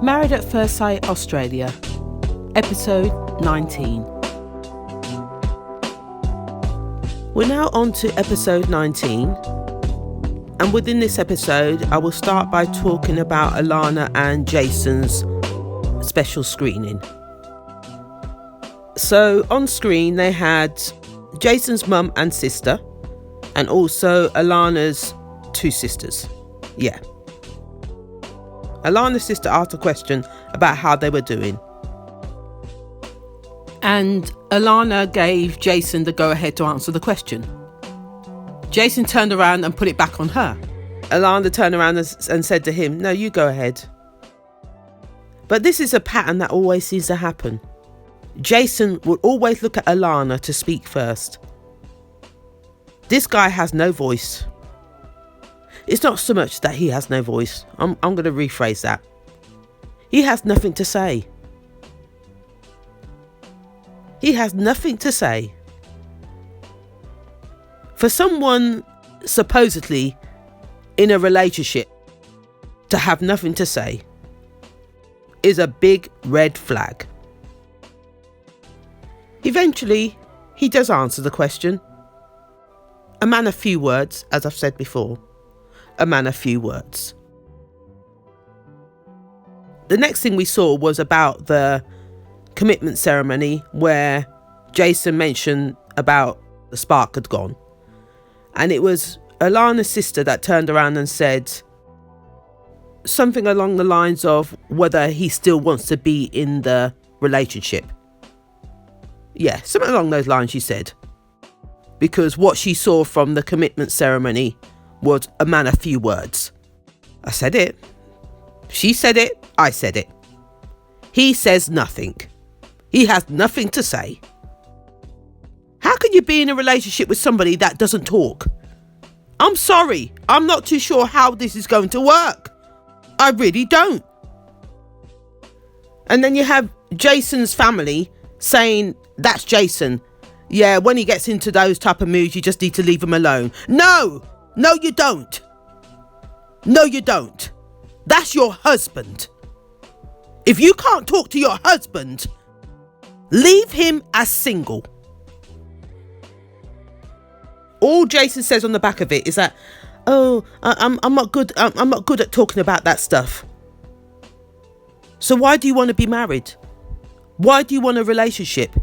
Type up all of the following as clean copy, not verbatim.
Married at First Sight Australia, Episode 19. We're now on to Episode 19, and within this episode I will start by talking about Alana and Jason's special screening. So on screen they had Jason's mum and sister, and also Alana's two sisters. Yeah. Alana's sister asked a question about how they were doing, and Alana gave Jason the go-ahead to answer the question. Jason turned around and put it back on her. Alana turned around and said to him, "No, you go ahead." But this is a pattern that always seems to happen. Jason would always look at Alana to speak first. This guy has no voice. It's not so much that he has no voice. I'm going to rephrase that. He has nothing to say. He has nothing to say. For someone supposedly in a relationship to have nothing to say is a big red flag. Eventually, he does answer the question. A man of few words, as I've said before. A man of few words. The next thing we saw was about the commitment ceremony, where Jason mentioned about the spark had gone. And it was Alana's sister that turned around and said something along the lines of whether he still wants to be in the relationship. Yeah, something along those lines she said. Because what she saw from the commitment ceremony was a man of few words. I said it. She said it. I said it. He says nothing. He has nothing to say. How can you be in a relationship with somebody that doesn't talk? I'm sorry. I'm not too sure how this is going to work. I really don't. And then you have Jason's family saying, "That's Jason. Yeah, when he gets into those type of moods, you just need to leave him alone." No, you don't. No, you don't. That's your husband. If you can't talk to your husband, leave him as single. All Jason says on the back of it is that, I'm not good. I'm not good at talking about that stuff. So why do you want to be married? Why do you want a relationship?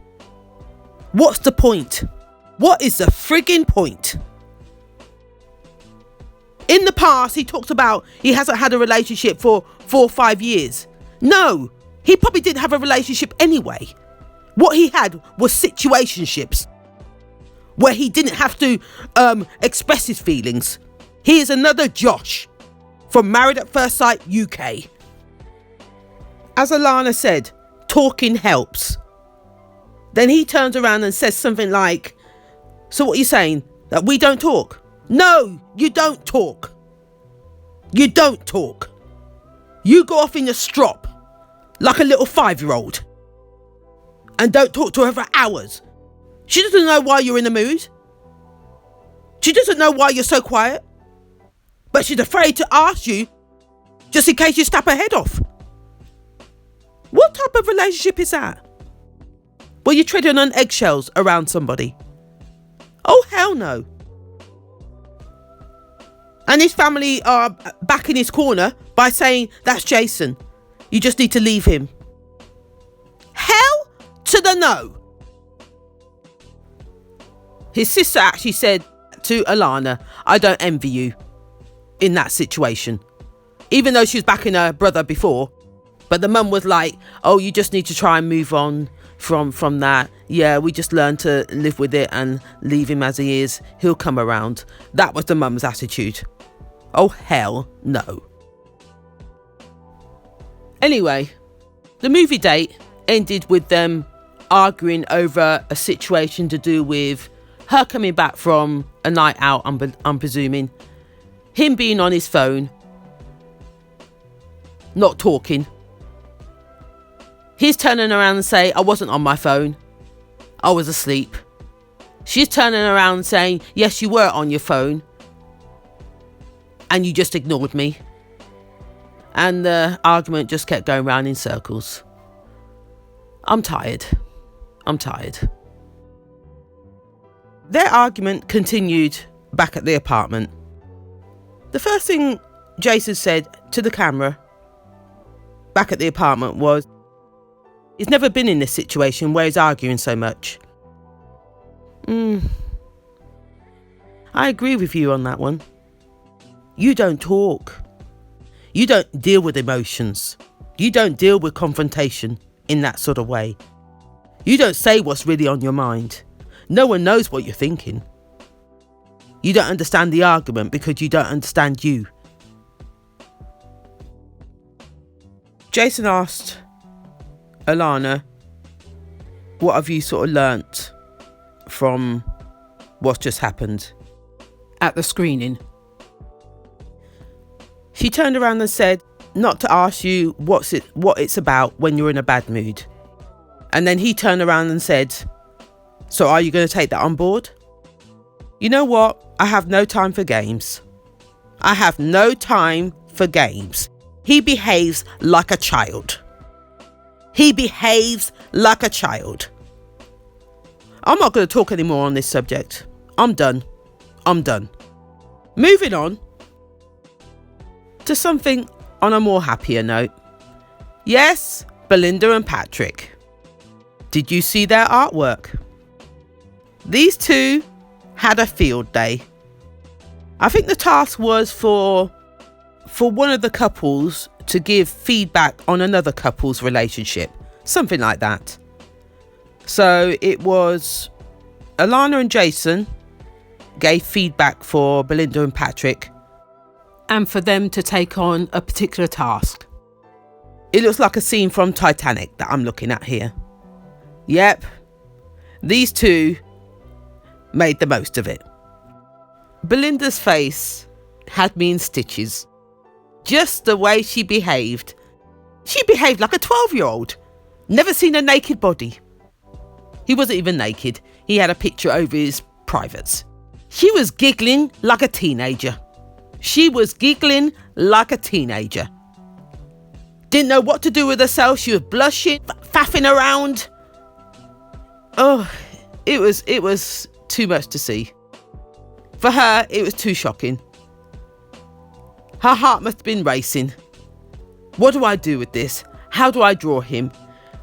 What's the point? What is the frigging point? In the past, he talked about he hasn't had a relationship for 4 or 5 years. No, he probably didn't have a relationship anyway. What he had was situationships where he didn't have to express his feelings. He is another Josh from Married at First Sight UK. As Alana said, talking helps. Then he turns around and says something like, "So what are you saying? That we don't talk?" No, you don't talk. You don't talk. You go off in your strop like a little 5-year-old and don't talk to her for hours. She doesn't know why you're in the mood. She doesn't know why you're so quiet. But she's afraid to ask you just in case you snap her head off. What type of relationship is that? Well, you're treading on eggshells around somebody. Oh, hell no. And his family are back in his corner by saying, "That's Jason. You just need to leave him." Hell to the no. His sister actually said to Alana, "I don't envy you in that situation." Even though she was backing her brother before. But the mum was like, "Oh, you just need to try and move on from that. Yeah, we just learn to live with it and leave him as he is. He'll come around." That was the mum's attitude. Oh, hell no. Anyway, the movie date ended with them arguing over a situation to do with her coming back from a night out, I'm presuming. Him being on his phone. Not talking. He's turning around and saying, "I wasn't on my phone. I was asleep." She's turning around and saying, "Yes, you were on your phone. And you just ignored me." And the argument just kept going round in circles. I'm tired. Their argument continued back at the apartment. The first thing Jason said to the camera back at the apartment was, he's never been in this situation where he's arguing so much. I agree with you on that one. You don't talk. You don't deal with emotions. You don't deal with confrontation in that sort of way. You don't say what's really on your mind. No one knows what you're thinking. You don't understand the argument because you don't understand you. Jason asked Alana, what have you sort of learnt from what's just happened at the screening? She turned around and said not to ask you what it's about when you're in a bad mood. And then he turned around and said, so are you going to take that on board? You know what? I have no time for games. I have no time for games. He behaves like a child. He behaves like a child. I'm not going to talk anymore on this subject. I'm done. Moving on to something on a more happier note. Yes, Belinda and Patrick. Did you see their artwork? These two had a field day. I think the task was for one of the couples to give feedback on another couple's relationship. Something like that. So it was Alana and Jason gave feedback for Belinda and Patrick, and for them to take on a particular task. It looks like a scene from Titanic that I'm looking at here. Yep, these two made the most of it. Belinda's face had me in stitches. Just the way she behaved. She behaved like a 12-year-old. Never seen a naked body. He wasn't even naked. He had a picture over his privates. She was giggling like a teenager. Didn't know what to do with herself. She was blushing, faffing around. Oh, it was too much to see. For her, it was too shocking. Her heart must have been racing. What do I do with this? How do I draw him?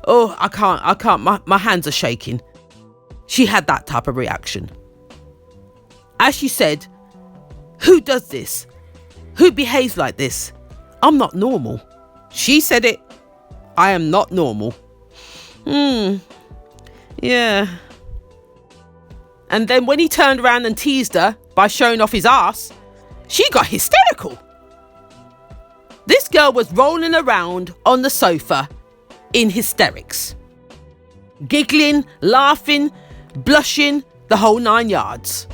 Oh, I can't. My hands are shaking. She had that type of reaction. As she said, who does this? Who behaves like this? I'm not normal. She said it. I am not normal. Yeah. And then when he turned around and teased her by showing off his ass, she got hysterical. This girl was rolling around on the sofa in hysterics. Giggling, laughing, blushing, the whole 9 yards.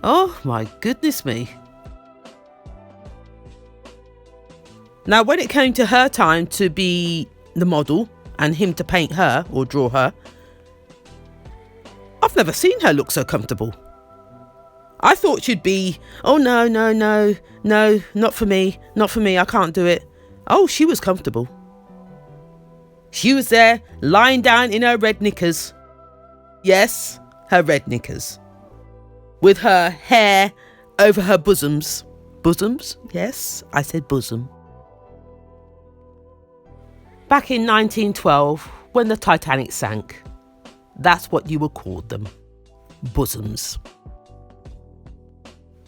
Oh my goodness me. Now when it came to her time to be the model and him to paint her or draw her, I've never seen her look so comfortable. I thought she'd be, oh no, not for me, I can't do it. Oh, she was comfortable. She was there, lying down in her red knickers. Yes, her red knickers. With her hair over her bosoms. Bosoms? Yes, I said bosom. Back in 1912, when the Titanic sank, that's what you would call them. Bosoms.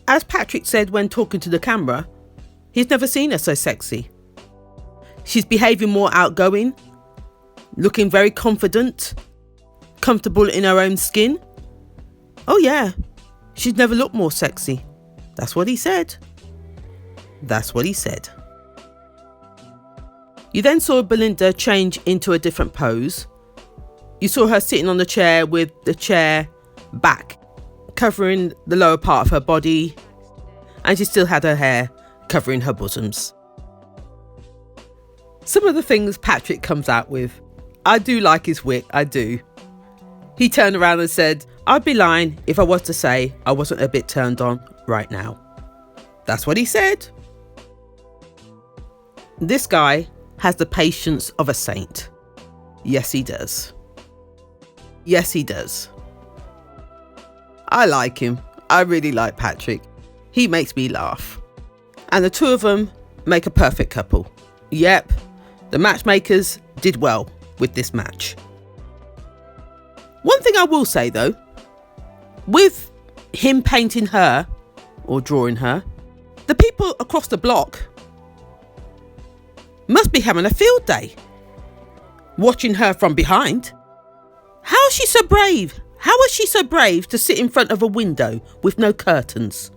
As Patrick said when talking to the camera, he's never seen her so sexy. She's behaving more outgoing, looking very confident, comfortable in her own skin. Oh yeah, she's never looked more sexy. That's what he said. You then saw Belinda change into a different pose. You saw her sitting on the chair with the chair back, covering the lower part of her body, and she still had her hair covering her bosoms. Some of the things Patrick comes out with, I do like his wit, I do. He turned around and said, I'd be lying if I was to say I wasn't a bit turned on right now. That's what he said. This guy has the patience of a saint. Yes, he does. Yes, he does. I like him. I really like Patrick. He makes me laugh. And the two of them make a perfect couple. Yep, the matchmakers did well with this match. One thing I will say though, with him painting her or drawing her, the people across the block must be having a field day watching her from behind. How is she so brave? How is she so brave to sit in front of a window with no curtains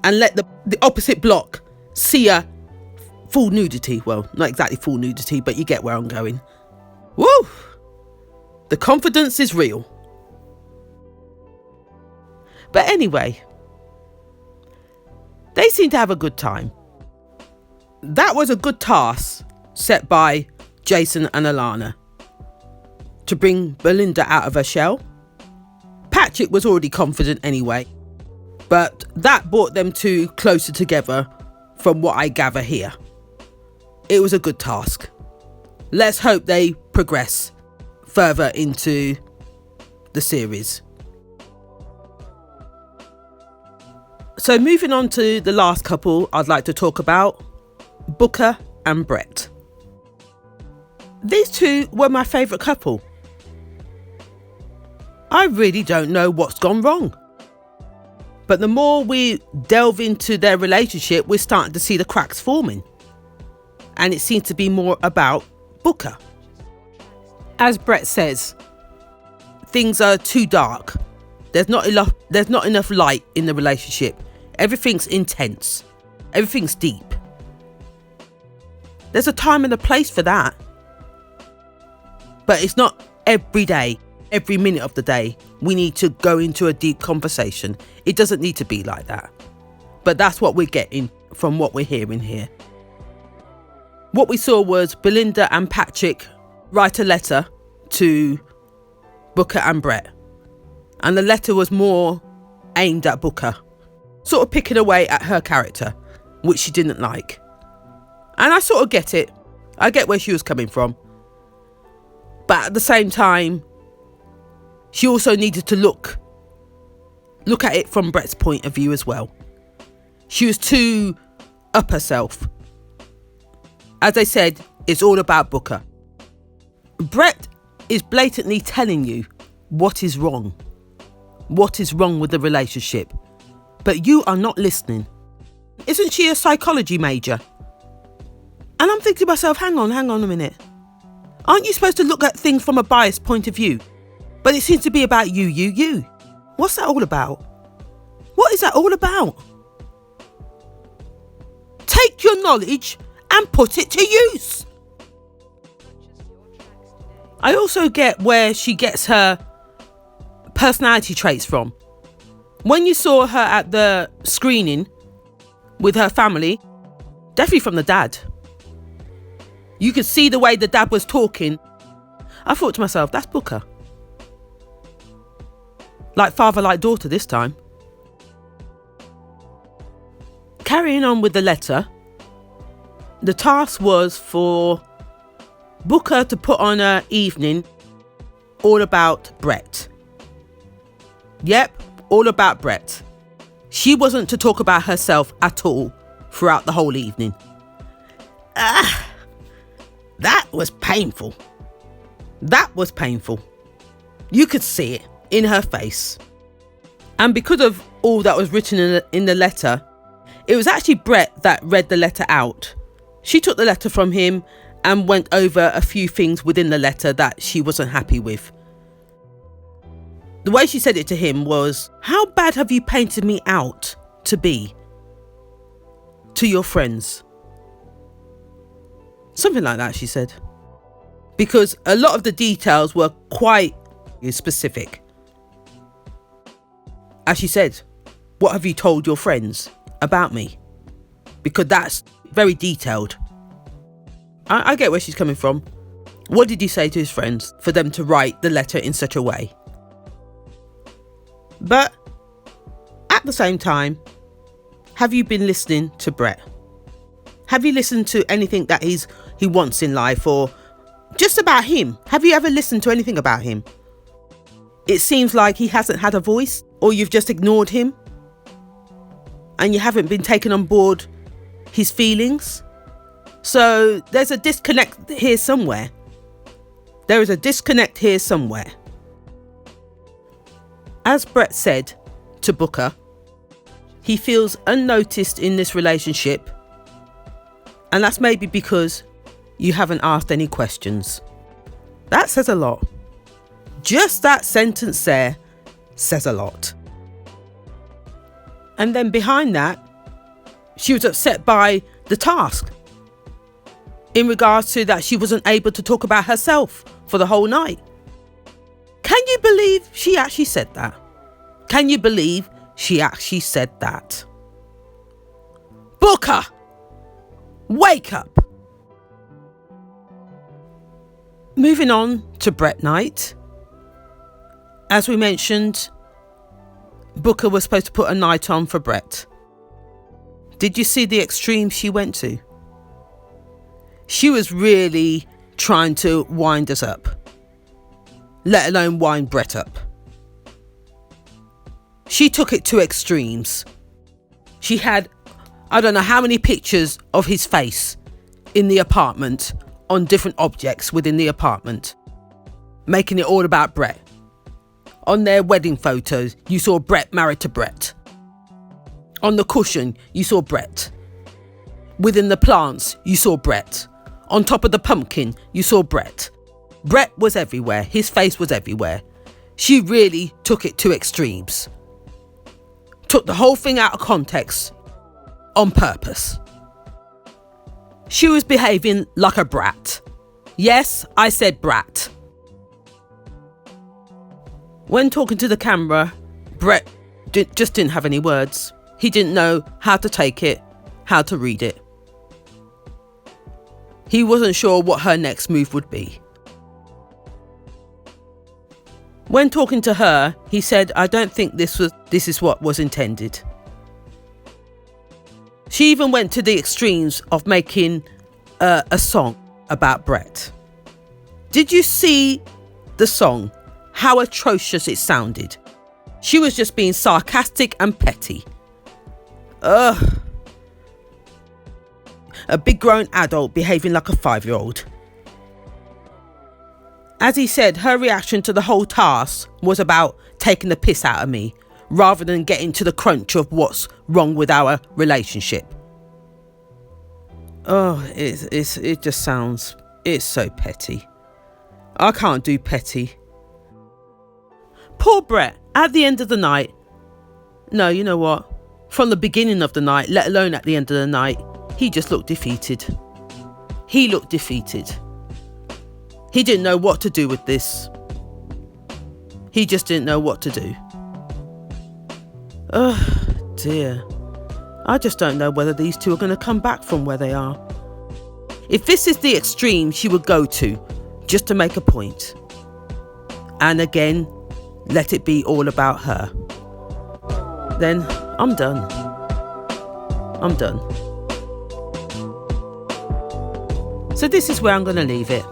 and let the opposite block see her full nudity? Well, not exactly full nudity, but you get where I'm going. Woo! The confidence is real. But anyway, they seem to have a good time. That was a good task set by Jason and Alana to bring Belinda out of her shell. Patrick was already confident anyway, but that brought them two closer together from what I gather here. It was a good task. Let's hope they progress further into the series. So moving on to the last couple I'd like to talk about, Booker and Brett. These two were my favourite couple. I really don't know what's gone wrong. But the more we delve into their relationship, we're starting to see the cracks forming. And it seems to be more about Booker. As Brett says, things are too dark. There's not enough light in the relationship. Everything's intense. Everything's deep. There's a time and a place for that. But it's not every day, every minute of the day, we need to go into a deep conversation. It doesn't need to be like that. But that's what we're getting from what we're hearing here. What we saw was Belinda and Patrick write a letter to Booker and Brett. And the letter was more aimed at Booker, sort of picking away at her character, which she didn't like. And I sort of get it. I get where she was coming from. But at the same time, she also needed to look at it from Brett's point of view as well. She was too up herself. As I said, it's all about Booker. Brett is blatantly telling you what is wrong. What is wrong with the relationship. But you are not listening. Isn't she a psychology major? And I'm thinking to myself, hang on a minute. Aren't you supposed to look at things from a biased point of view? But it seems to be about you. What's that all about? What is that all about? Take your knowledge and put it to use. I also get where she gets her personality traits from. When you saw her at the screening with her family, definitely from the dad. You could see the way the dad was talking. I thought to myself, that's Booker. Like father, like daughter this time. Carrying on with the letter, the task was for Booker to put on an evening all about Brett. Yep, all about Brett. She wasn't to talk about herself at all throughout the whole evening. That was painful. That was painful. You could see it in her face. And because of all that was written in the letter, it was actually Brett that read the letter out. She took the letter from him and went over a few things within the letter that she wasn't happy with. The way she said it to him was, how bad have you painted me out to be to your friends? Something like that, she said. Because a lot of the details were quite specific. As she said, what have you told your friends about me? Because that's very detailed. I get where she's coming from. What did he say to his friends for them to write the letter in such a way? But at the same time, have you been listening to Brett? Have you listened to anything that he wants in life, or just about him? Have you ever listened to anything about him? It seems like he hasn't had a voice, or you've just ignored him and you haven't been taken on board his feelings. So there's a disconnect here somewhere. There is a disconnect here somewhere. As Brett said to Booker, he feels unnoticed in this relationship, and that's maybe because you haven't asked any questions. That says a lot. Just that sentence there says a lot. And then behind that, she was upset by the task in regards to that she wasn't able to talk about herself for the whole night. Can you believe she actually said that? Can you believe she actually said that? Booker, wake up. Moving on to Brett night. As we mentioned, Booker was supposed to put a night on for Brett. Did you see the extreme she went to? She was really trying to wind us up, let alone wind Brett up. She took it to extremes. She had, I don't know how many pictures of his face in the apartment on different objects within the apartment, making it all about Brett. On their wedding photos, you saw Brett married to Brett. On the cushion, you saw Brett. Within the plants, you saw Brett. On top of the pumpkin, you saw Brett. Brett was everywhere. His face was everywhere. She really took it to extremes. Took the whole thing out of context on purpose. She was behaving like a brat. Yes, I said brat. When talking to the camera, Brett just didn't have any words. He didn't know how to take it, how to read it. He wasn't sure what her next move would be. When talking to her, he said, I don't think this is what was intended. She even went to the extremes of making a song about Brett. Did you see the song? How atrocious it sounded. She was just being sarcastic and petty. Ugh. A big grown adult behaving like a 5-year-old. As he said, her reaction to the whole task was about taking the piss out of me, rather than getting to the crunch of what's wrong with our relationship. Oh, it just sounds, it's so petty. I can't do petty. Poor Brett, at the end of the night. No, you know what? From the beginning of the night, let alone at the end of the night, he just looked defeated. He looked defeated. He didn't know what to do with this. He just didn't know what to do. Oh dear. I just don't know whether these two are going to come back from where they are. If this is the extreme she would go to, just to make a point. And again, let it be all about her. Then I'm done. I'm done. So this is where I'm going to leave it.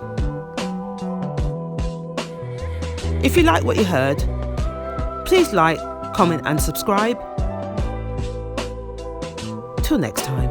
If you like what you heard, please like, comment and subscribe. Till next time.